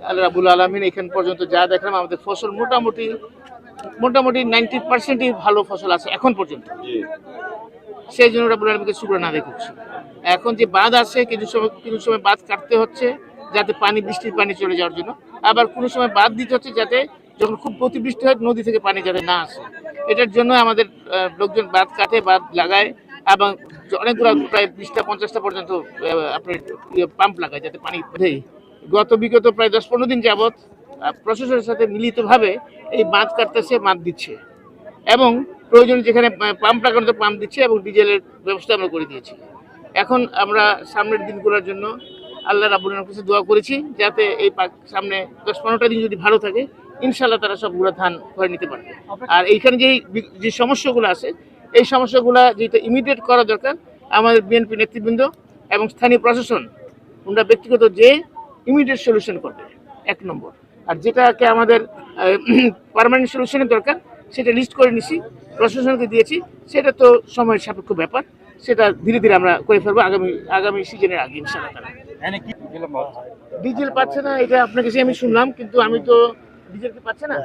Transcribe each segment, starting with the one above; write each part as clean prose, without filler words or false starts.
আল্লাহ রাব্বুল আলামিন এখান পর্যন্ত যা দেখলাম আমাদের ফসল মোটামুটি 90%ই ভালো ফসল আছে এখন পর্যন্ত। সেই জন্য রাব্বুল আলামিনকে শুকর না করছি। এখন যে বাঁধ আছে কিছু সময় বাঁধ কাটতে হচ্ছে যাতে বৃষ্টির পানি চলে যাওয়ার জন্য, আবার কোনো সময় বাঁধ দিতে হচ্ছে যাতে যখন খুব অতিবৃষ্টি হয় নদী থেকে পানি যাতে না আসে। এটার জন্য আমাদের লোকজন বাঁধ কাটে, বাঁধ লাগায় এবং অনেকগুলো প্রায় 20টা-50টা পর্যন্ত আপনার পাম্প লাগায় যাতে পানি দেয়। বিগত প্রায় 10-15 দিন যাবৎ প্রশাসনের সাথে মিলিতভাবে এই বাঁধ কাটতেছে, বাঁধ দিচ্ছে এবং প্রয়োজন যেখানে পাম্প লাগানো পাম্প দিচ্ছে এবং ডিজেলের ব্যবস্থা আমরা করে দিয়েছি। এখন আমরা সামনের দিনগুলোর জন্য আল্লাহ রাব্বুল আলামিনের কাছে দোয়া করেছি যাতে এই সামনে 10-15টা দিন যদি ভালো থাকে ইনশাআল্লাহ তারা সবগুলো ধান করে নিতে পারবে। আর এইখানে যে সমস্যাগুলো আছে এই সমস্যাগুলো যেটা ইমিডিয়েট করা দরকার আমাদের বিএনপি নেতৃবৃন্দ এবং স্থানীয় প্রশাসন ওনারা ব্যক্তিগত যে ইমিডিয়েট সলিউশন করবে 1 নম্বর। আর যেটাকে আমাদের পার্মানেন্ট সলিউশনের দরকার সেটা লিস্ট করে নিছি, প্রশাসনকে দিয়েছি, সেটা তো সময়ের সাপেক্ষ ব্যাপার, সেটা ধীরে ধীরে আমরা করে ফেলবো আগামী সিজনের আগে ইনশাআল্লাহ। ডিজেল পাচ্ছে না এটা আপনার কাছে আমি শুনলাম, কিন্তু আমি তো ডিজেল কি পাচ্ছে না।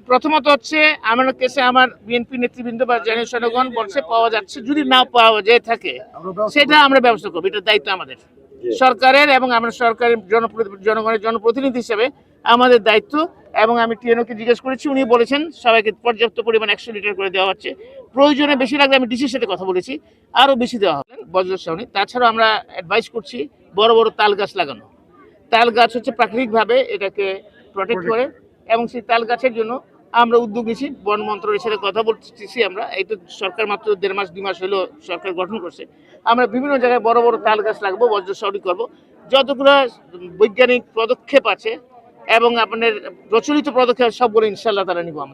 প্রথমত হচ্ছে আমার কাছে আমার বিএনপি নেতৃবৃন্দ বা জাতীয় জনগণ বলছে পাওয়া যাচ্ছে, যদি না পাওয়া যায় থাকে সেটা আমরা ব্যবস্থা করবো, এটা দায়িত্ব আমাদের সরকারের এবং আমরা সরকারের জনগণের জনপ্রতিনিধি হিসেবে আমাদের দায়িত্ব। এবং আমি টিএনওকে জিজ্ঞেস করেছি, উনি বলেছেন সবাইকে পর্যাপ্ত পরিমাণ 100 লিটার করে দেওয়া হচ্ছে, প্রয়োজনে বেশি লাগলে আমি ডিসির সাথে কথা বলেছি আরও বেশি দেওয়া হবে বজ্রশ্রাবণী। তাছাড়াও আমরা অ্যাডভাইস করছি বড় বড় তাল গাছ লাগানো। তাল গাছ হচ্ছে প্রাকৃতিকভাবে এটাকে প্রোটেক্ট করে এবং সেই তাল গাছের জন্য আমরা উদ্যোগ নিয়েছি, বন মন্ত্রণালয়ের সাথে কথা বলতেছি আমরা। এই তো সরকার মাত্র 1.5-2 মাস হলো সরকার গঠন করছে, আমরা বিভিন্ন জায়গায় বড় বড় তাল গাছ লাগবো, বজ্রশ্রাবণী করবো। যতগুলো বৈজ্ঞানিক পদক্ষেপ আছে এবং আপনার প্রচলিত পদক্ষেপ সবগুলো ইনশাআল্লাহ তারা নিব আমরা।